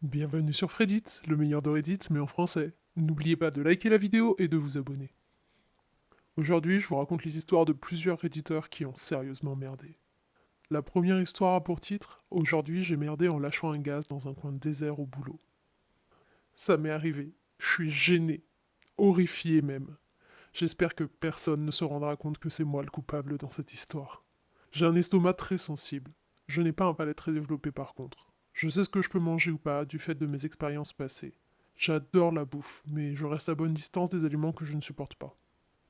Bienvenue sur Fredit, le meilleur de Reddit mais en français. N'oubliez pas de liker la vidéo et de vous abonner. Aujourd'hui, je vous raconte les histoires de plusieurs Redditeurs qui ont sérieusement merdé. La première histoire a pour titre Aujourd'hui j'ai merdé en lâchant un gaz dans un coin désert au boulot. Ça m'est arrivé. Je suis gêné, horrifié même. J'espère que personne ne se rendra compte que c'est moi le coupable dans cette histoire. J'ai un estomac très sensible. Je n'ai pas un palais très développé par contre. Je sais ce que je peux manger ou pas du fait de mes expériences passées. J'adore la bouffe, mais je reste à bonne distance des aliments que je ne supporte pas.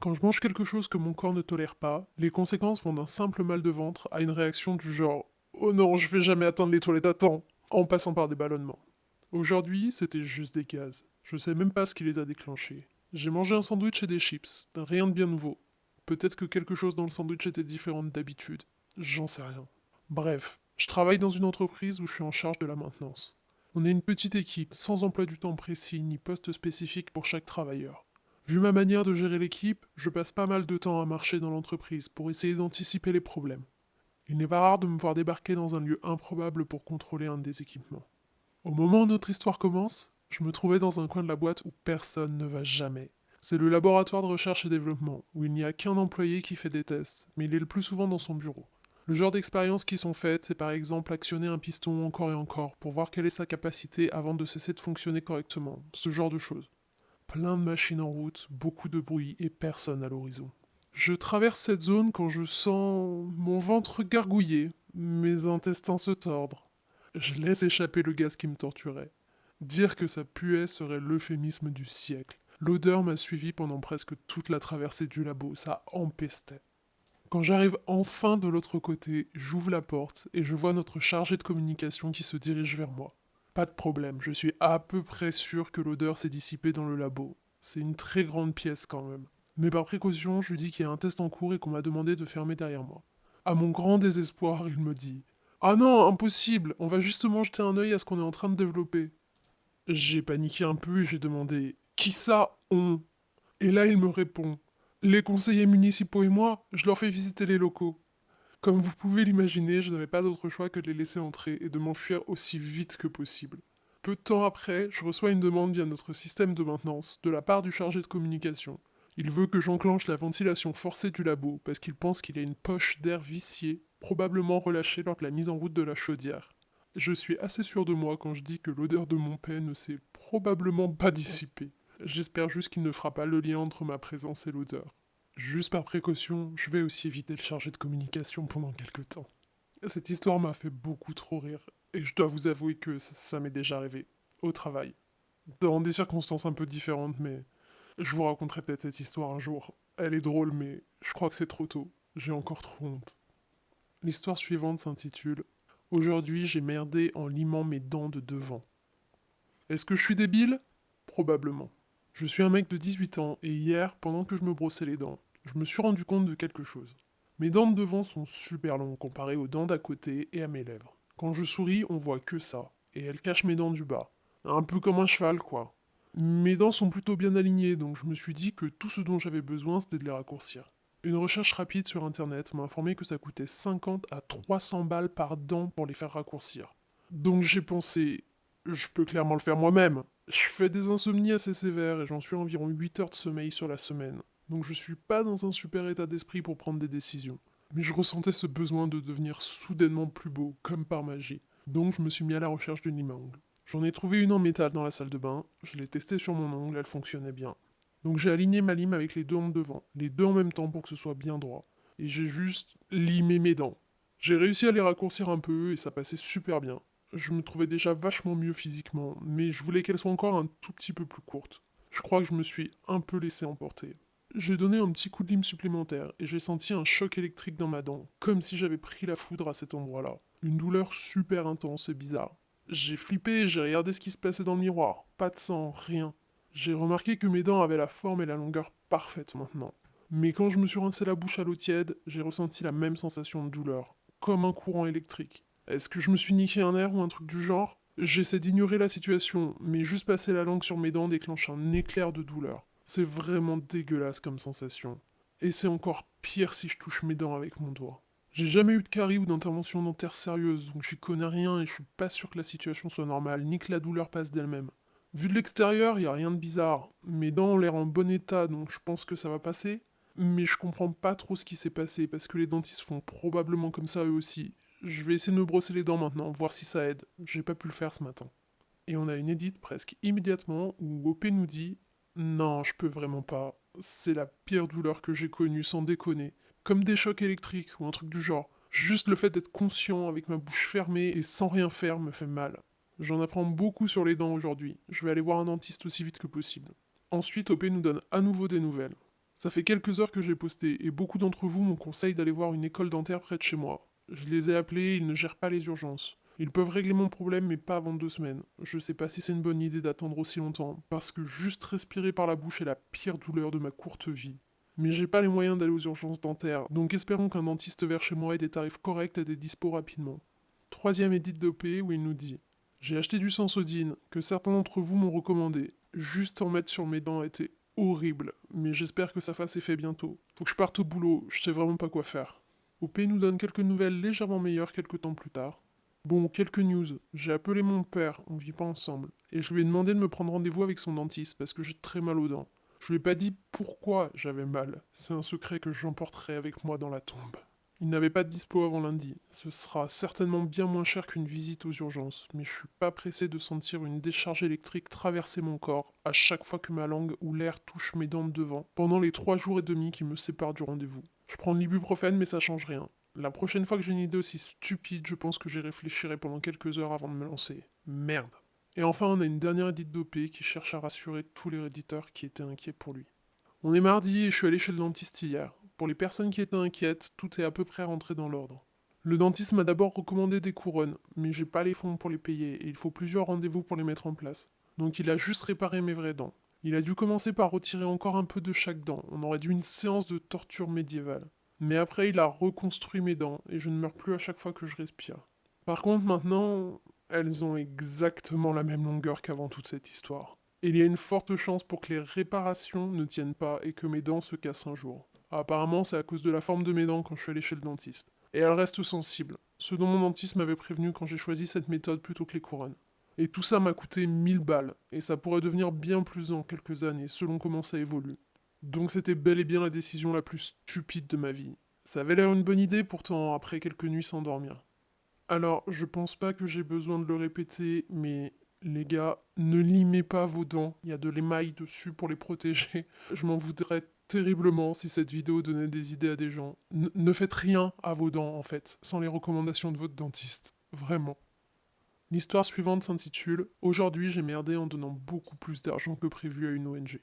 Quand je mange quelque chose que mon corps ne tolère pas, les conséquences vont d'un simple mal de ventre à une réaction du genre Oh non, je vais jamais atteindre les toilettes à temps, en passant par des ballonnements. Aujourd'hui, c'était juste des gaz. Je sais même pas ce qui les a déclenchés. J'ai mangé un sandwich et des chips, rien de bien nouveau. Peut-être que quelque chose dans le sandwich était différent d'habitude. J'en sais rien. Bref, je travaille dans une entreprise où je suis en charge de la maintenance. On est une petite équipe, sans emploi du temps précis ni poste spécifique pour chaque travailleur. Vu ma manière de gérer l'équipe, je passe pas mal de temps à marcher dans l'entreprise pour essayer d'anticiper les problèmes. Il n'est pas rare de me voir débarquer dans un lieu improbable pour contrôler un des équipements. Au moment où notre histoire commence, je me trouvais dans un coin de la boîte où personne ne va jamais. C'est le laboratoire de recherche et développement, où il n'y a qu'un employé qui fait des tests, mais il est le plus souvent dans son bureau. Le genre d'expériences qui sont faites, c'est par exemple actionner un piston encore et encore pour voir quelle est sa capacité avant de cesser de fonctionner correctement, ce genre de choses. Plein de machines en route, beaucoup de bruit et personne à l'horizon. Je traverse cette zone quand je sens mon ventre gargouiller, mes intestins se tordre. Je laisse échapper le gaz qui me torturait. Dire que ça puait serait l'euphémisme du siècle. L'odeur m'a suivi pendant presque toute la traversée du labo, ça empestait. Quand j'arrive enfin de l'autre côté, j'ouvre la porte et je vois notre chargé de communication qui se dirige vers moi. Pas de problème, je suis à peu près sûr que l'odeur s'est dissipée dans le labo. C'est une très grande pièce quand même. Mais par précaution, je lui dis qu'il y a un test en cours et qu'on m'a demandé de fermer derrière moi. À mon grand désespoir, il me dit Ah non, impossible, on va justement jeter un œil à ce qu'on est en train de développer. J'ai paniqué un peu et j'ai demandé Qui ça, on? Et là, il me répond Les conseillers municipaux et moi, je leur fais visiter les locaux. Comme vous pouvez l'imaginer, je n'avais pas d'autre choix que de les laisser entrer et de m'enfuir aussi vite que possible. Peu de temps après, je reçois une demande via notre système de maintenance de la part du chargé de communication. Il veut que j'enclenche la ventilation forcée du labo parce qu'il pense qu'il y a une poche d'air viciée, probablement relâchée lors de la mise en route de la chaudière. Je suis assez sûr de moi quand je dis que l'odeur de mon paix ne s'est probablement pas dissipée. J'espère juste qu'il ne fera pas le lien entre ma présence et l'odeur. Juste par précaution, je vais aussi éviter le chargé de communication pendant quelques temps. Cette histoire m'a fait beaucoup trop rire, et je dois vous avouer que ça m'est déjà arrivé, au travail. Dans des circonstances un peu différentes, mais je vous raconterai peut-être cette histoire un jour. Elle est drôle, mais je crois que c'est trop tôt. J'ai encore trop honte. L'histoire suivante s'intitule Aujourd'hui j'ai merdé en limant mes dents de devant. Est-ce que je suis débile? Probablement. Je suis un mec de 18 ans et hier, pendant que je me brossais les dents, je me suis rendu compte de quelque chose. Mes dents de devant sont super longues comparées aux dents d'à côté et à mes lèvres. Quand je souris, on voit que ça, et elles cachent mes dents du bas. Un peu comme un cheval, quoi. Mes dents sont plutôt bien alignées, donc je me suis dit que tout ce dont j'avais besoin, c'était de les raccourcir. Une recherche rapide sur internet m'a informé que ça coûtait 50 à 300 balles par dent pour les faire raccourcir. Donc j'ai pensé, je peux clairement le faire moi-même. Je fais des insomnies assez sévères et j'en suis à environ 8 heures de sommeil sur la semaine. Donc je suis pas dans un super état d'esprit pour prendre des décisions. Mais je ressentais ce besoin de devenir soudainement plus beau, comme par magie. Donc je me suis mis à la recherche d'une lime à ongles. J'en ai trouvé une en métal dans la salle de bain, je l'ai testée sur mon ongle, elle fonctionnait bien. Donc j'ai aligné ma lime avec les deux en devant, les deux en même temps pour que ce soit bien droit. Et j'ai juste limé mes dents. J'ai réussi à les raccourcir un peu et ça passait super bien. Je me trouvais déjà vachement mieux physiquement, mais je voulais qu'elles soient encore un tout petit peu plus courtes. Je crois que je me suis un peu laissé emporter. J'ai donné un petit coup de lime supplémentaire et j'ai senti un choc électrique dans ma dent, comme si j'avais pris la foudre à cet endroit-là. Une douleur super intense et bizarre. J'ai flippé et j'ai regardé ce qui se passait dans le miroir. Pas de sang, rien. J'ai remarqué que mes dents avaient la forme et la longueur parfaite maintenant. Mais quand je me suis rincé la bouche à l'eau tiède, j'ai ressenti la même sensation de douleur, comme un courant électrique. Est-ce que je me suis niqué un nerf ou un truc du genre? J'essaie d'ignorer la situation, mais juste passer la langue sur mes dents déclenche un éclair de douleur. C'est vraiment dégueulasse comme sensation. Et c'est encore pire si je touche mes dents avec mon doigt. J'ai jamais eu de carie ou d'intervention dentaire sérieuse, donc j'y connais rien et je suis pas sûr que la situation soit normale, ni que la douleur passe d'elle-même. Vu de l'extérieur, y a rien de bizarre. Mes dents ont l'air en bon état, donc je pense que ça va passer. Mais je comprends pas trop ce qui s'est passé, parce que les dentistes font probablement comme ça eux aussi. Je vais essayer de me brosser les dents maintenant, voir si ça aide. J'ai pas pu le faire ce matin. Et on a une édite presque immédiatement où OP nous dit non, je peux vraiment pas. C'est la pire douleur que j'ai connue, sans déconner. Comme des chocs électriques ou un truc du genre. Juste le fait d'être conscient avec ma bouche fermée et sans rien faire me fait mal. J'en apprends beaucoup sur les dents aujourd'hui. Je vais aller voir un dentiste aussi vite que possible. Ensuite, OP nous donne à nouveau des nouvelles. Ça fait quelques heures que j'ai posté et beaucoup d'entre vous m'ont conseillé d'aller voir une école dentaire près de chez moi. Je les ai appelés, ils ne gèrent pas les urgences. Ils peuvent régler mon problème, mais pas avant 2 semaines. Je sais pas si c'est une bonne idée d'attendre aussi longtemps, parce que juste respirer par la bouche est la pire douleur de ma courte vie. Mais j'ai pas les moyens d'aller aux urgences dentaires, donc espérons qu'un dentiste vers chez moi ait des tarifs corrects et des dispos rapidement. Troisième édite d'OP où il nous dit: j'ai acheté du Sensodyne, que certains d'entre vous m'ont recommandé. Juste en mettre sur mes dents était horrible, mais j'espère que ça fasse effet bientôt. Faut que je parte au boulot, je sais vraiment pas quoi faire. OP nous donne quelques nouvelles légèrement meilleures quelques temps plus tard. Bon, quelques news. J'ai appelé mon père, on vit pas ensemble, et je lui ai demandé de me prendre rendez-vous avec son dentiste parce que j'ai très mal aux dents. Je lui ai pas dit pourquoi j'avais mal. C'est un secret que j'emporterai avec moi dans la tombe. Il n'avait pas de dispo avant lundi. Ce sera certainement bien moins cher qu'une visite aux urgences, mais je suis pas pressé de sentir une décharge électrique traverser mon corps à chaque fois que ma langue ou l'air touche mes dents de devant, pendant les 3 jours et demi qui me séparent du rendez-vous. Je prends de l'ibuprofène, mais ça change rien. La prochaine fois que j'ai une idée aussi stupide, je pense que j'y réfléchirai pendant quelques heures avant de me lancer. Merde. Et enfin, on a une dernière édite d'OP qui cherche à rassurer tous les réditeurs qui étaient inquiets pour lui. On est mardi et je suis allé chez le dentiste hier. Pour les personnes qui étaient inquiètes, tout est à peu près rentré dans l'ordre. Le dentiste m'a d'abord recommandé des couronnes, mais j'ai pas les fonds pour les payer et il faut plusieurs rendez-vous pour les mettre en place. Donc il a juste réparé mes vraies dents. Il a dû commencer par retirer encore un peu de chaque dent. On aurait dû une séance de torture médiévale. Mais après, il a reconstruit mes dents et je ne meurs plus à chaque fois que je respire. Par contre, maintenant, elles ont exactement la même longueur qu'avant toute cette histoire. Et il y a une forte chance pour que les réparations ne tiennent pas et que mes dents se cassent un jour. Apparemment, c'est à cause de la forme de mes dents quand je suis allé chez le dentiste. Et elles restent sensibles, ce dont mon dentiste m'avait prévenu quand j'ai choisi cette méthode plutôt que les couronnes. Et tout ça m'a coûté 1000 balles, et ça pourrait devenir bien plus en quelques années selon comment ça évolue. Donc c'était bel et bien la décision la plus stupide de ma vie. Ça avait l'air une bonne idée pourtant après quelques nuits sans dormir. Alors, je pense pas que j'ai besoin de le répéter, mais les gars, ne limez pas vos dents, il y a de l'émail dessus pour les protéger. Je m'en voudrais terriblement si cette vidéo donnait des idées à des gens. Ne faites rien à vos dents en fait, sans les recommandations de votre dentiste. Vraiment. L'histoire suivante s'intitule Aujourd'hui j'ai merdé en donnant beaucoup plus d'argent que prévu à une ONG.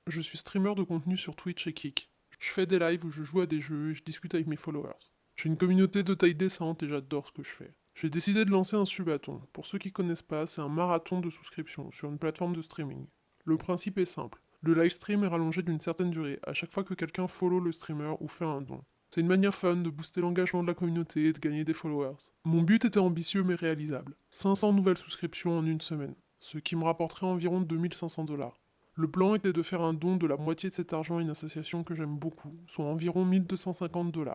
Je suis streamer de contenu sur Twitch et Kick. Je fais des lives où je joue à des jeux et je discute avec mes followers. J'ai une communauté de taille décente et j'adore ce que je fais. J'ai décidé de lancer un subathon. Pour ceux qui connaissent pas, c'est un marathon de souscription sur une plateforme de streaming. Le principe est simple. Le live stream est rallongé d'une certaine durée à chaque fois que quelqu'un follow le streamer ou fait un don. C'est une manière fun de booster l'engagement de la communauté et de gagner des followers. Mon but était ambitieux mais réalisable. 500 nouvelles souscriptions en une semaine, ce qui me rapporterait environ 2500 $. Le plan était de faire un don de la moitié de cet argent à une association que j'aime beaucoup, soit environ 1250 $,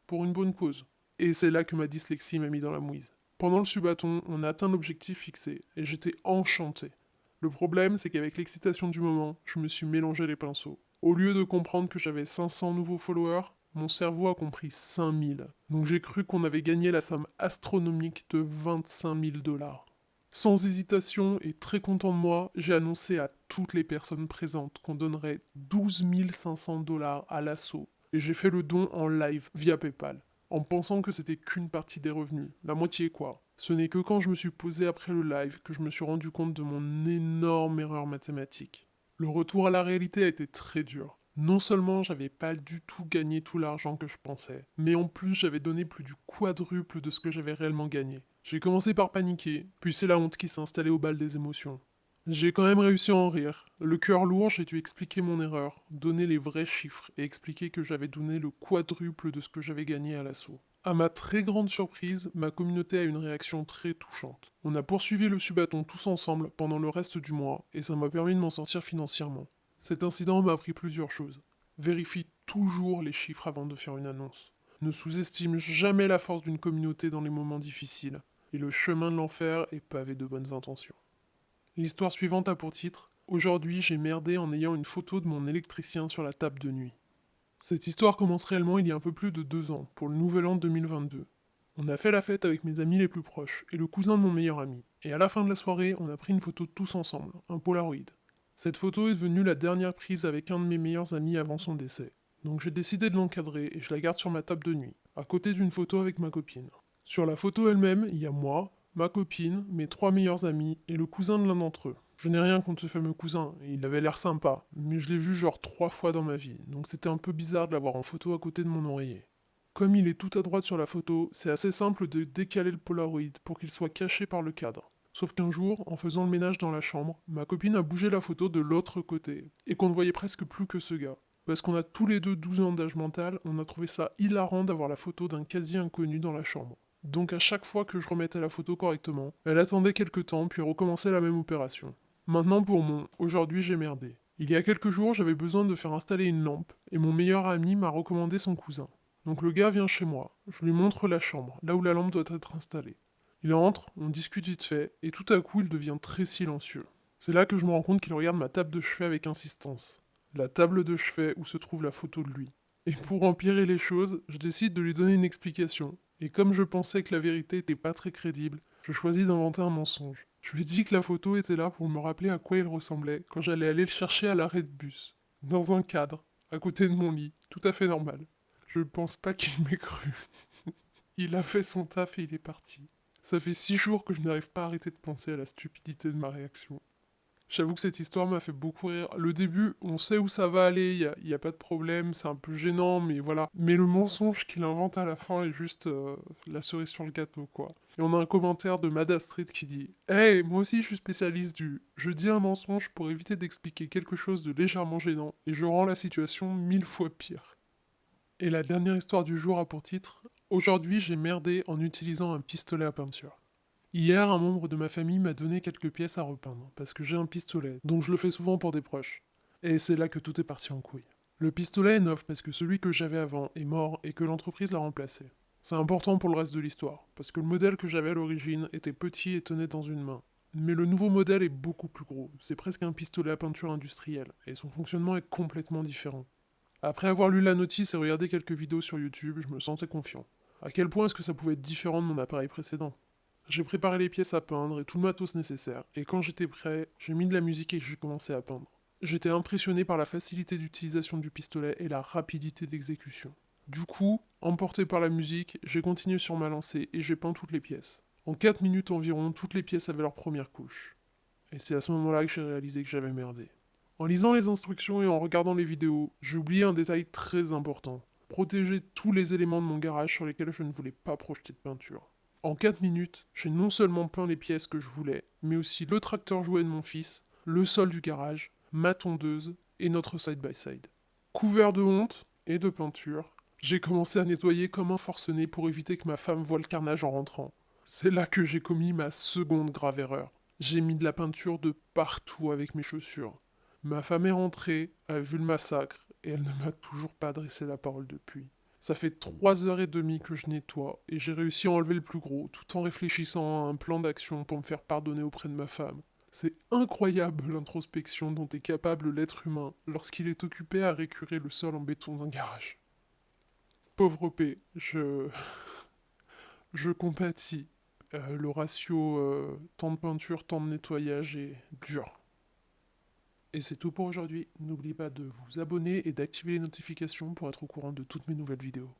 pour une bonne cause. Et c'est là que ma dyslexie m'a mis dans la mouise. Pendant le subathon, on a atteint l'objectif fixé, et j'étais enchanté. Le problème, c'est qu'avec l'excitation du moment, je me suis mélangé les pinceaux. Au lieu de comprendre que j'avais 500 nouveaux followers, mon cerveau a compris 5000. Donc j'ai cru qu'on avait gagné la somme astronomique de 25 000 $. Sans hésitation et très content de moi, j'ai annoncé à toutes les personnes présentes qu'on donnerait 12 500 $ à l'assaut. Et j'ai fait le don en live via PayPal, en pensant que c'était qu'une partie des revenus, la moitié quoi. Ce n'est que quand je me suis posé après le live que je me suis rendu compte de mon énorme erreur mathématique. Le retour à la réalité a été très dur. Non seulement j'avais pas du tout gagné tout l'argent que je pensais, mais en plus j'avais donné plus du quadruple de ce que j'avais réellement gagné. J'ai commencé par paniquer, puis c'est la honte qui s'est installée au bal des émotions. J'ai quand même réussi à en rire. Le cœur lourd, j'ai dû expliquer mon erreur, donner les vrais chiffres et expliquer que j'avais donné le quadruple de ce que j'avais gagné à l'assaut. À ma très grande surprise, ma communauté a une réaction très touchante. On a poursuivi le subathon tous ensemble pendant le reste du mois et ça m'a permis de m'en sortir financièrement. Cet incident m'a appris plusieurs choses. Vérifie toujours les chiffres avant de faire une annonce. Ne sous-estime jamais la force d'une communauté dans les moments difficiles, et le chemin de l'enfer est pavé de bonnes intentions. L'histoire suivante a pour titre « Aujourd'hui j'ai merdé en ayant une photo de mon électricien sur la table de nuit ». Cette histoire commence réellement il y a un peu plus de 2 ans, pour le nouvel an 2022. On a fait la fête avec mes amis les plus proches, et le cousin de mon meilleur ami, et à la fin de la soirée, on a pris une photo tous ensemble, un Polaroid. Cette photo est devenue la dernière prise avec un de mes meilleurs amis avant son décès. Donc j'ai décidé de l'encadrer et je la garde sur ma table de nuit, à côté d'une photo avec ma copine. Sur la photo elle-même, il y a moi, ma copine, mes 3 meilleurs amis et le cousin de l'un d'entre eux. Je n'ai rien contre ce fameux cousin, il avait l'air sympa, mais je l'ai vu genre 3 fois dans ma vie, donc c'était un peu bizarre de l'avoir en photo à côté de mon oreiller. Comme il est tout à droite sur la photo, c'est assez simple de décaler le Polaroid pour qu'il soit caché par le cadre. Sauf qu'un jour, en faisant le ménage dans la chambre, ma copine a bougé la photo de l'autre côté, et qu'on ne voyait presque plus que ce gars. Parce qu'on a tous les deux 12 ans d'âge mental, on a trouvé ça hilarant d'avoir la photo d'un quasi inconnu dans la chambre. Donc à chaque fois que je remettais la photo correctement, elle attendait quelques temps puis recommençait la même opération. Maintenant pour mon aujourd'hui j'ai merdé. Il y a quelques jours j'avais besoin de faire installer une lampe et mon meilleur ami m'a recommandé son cousin. Donc le gars vient chez moi, je lui montre la chambre, là où la lampe doit être installée. Il entre, on discute vite fait, et tout à coup il devient très silencieux. C'est là que je me rends compte qu'il regarde ma table de chevet avec insistance. La table de chevet où se trouve la photo de lui. Et pour empirer les choses, je décide de lui donner une explication. Et comme je pensais que la vérité était pas très crédible, je choisis d'inventer un mensonge. Je lui ai dit que la photo était là pour me rappeler à quoi il ressemblait quand j'allais aller le chercher à l'arrêt de bus. Dans un cadre, à côté de mon lit, tout à fait normal. Je pense pas qu'il m'ait cru. Il a fait son taf et il est parti. Ça fait 6 jours que je n'arrive pas à arrêter de penser à la stupidité de ma réaction. J'avoue que cette histoire m'a fait beaucoup rire. Le début, on sait où ça va aller, y a pas de problème, c'est un peu gênant, mais voilà. Mais le mensonge qu'il invente à la fin est juste la cerise sur le gâteau, quoi. Et on a un commentaire de Mad Astrid qui dit Hey, moi aussi je suis spécialiste du je dis un mensonge pour éviter d'expliquer quelque chose de légèrement gênant, et je rends la situation 1000 fois pire. Et la dernière histoire du jour a pour titre Aujourd'hui j'ai merdé en utilisant un pistolet à peinture. Hier, un membre de ma famille m'a donné quelques pièces à repeindre, parce que j'ai un pistolet, donc je le fais souvent pour des proches. Et c'est là que tout est parti en couille. Le pistolet est neuf parce que celui que j'avais avant est mort et que l'entreprise l'a remplacé. C'est important pour le reste de l'histoire, parce que le modèle que j'avais à l'origine était petit et tenait dans une main. Mais le nouveau modèle est beaucoup plus gros, c'est presque un pistolet à peinture industriel, et son fonctionnement est complètement différent. Après avoir lu la notice et regardé quelques vidéos sur YouTube, je me sentais confiant. À quel point est-ce que ça pouvait être différent de mon appareil précédent? J'ai préparé les pièces à peindre et tout le matos nécessaire, et quand j'étais prêt, j'ai mis de la musique et j'ai commencé à peindre. J'étais impressionné par la facilité d'utilisation du pistolet et la rapidité d'exécution. Du coup, emporté par la musique, j'ai continué sur ma lancée et j'ai peint toutes les pièces. En 4 minutes environ, toutes les pièces avaient leur première couche. Et c'est à ce moment-là que j'ai réalisé que j'avais merdé. En lisant les instructions et en regardant les vidéos, j'ai oublié un détail très important. Protéger tous les éléments de mon garage sur lesquels je ne voulais pas projeter de peinture. En 4 minutes, j'ai non seulement peint les pièces que je voulais, mais aussi le tracteur jouet de mon fils, le sol du garage, ma tondeuse et notre side-by-side. Couvert de honte et de peinture, j'ai commencé à nettoyer comme un forcené pour éviter que ma femme voie le carnage en rentrant. C'est là que j'ai commis ma seconde grave erreur. J'ai mis de la peinture de partout avec mes chaussures. Ma femme est rentrée, a vu le massacre, et elle ne m'a toujours pas adressé la parole depuis. Ça fait 3 heures et demie que je nettoie, et j'ai réussi à enlever le plus gros, tout en réfléchissant à un plan d'action pour me faire pardonner auprès de ma femme. C'est incroyable l'introspection dont est capable l'être humain lorsqu'il est occupé à récurer le sol en béton d'un garage. Pauvre P, je compatis. Le ratio temps de peinture, temps de nettoyage est dur. Et c'est tout pour aujourd'hui. N'oubliez pas de vous abonner et d'activer les notifications pour être au courant de toutes mes nouvelles vidéos.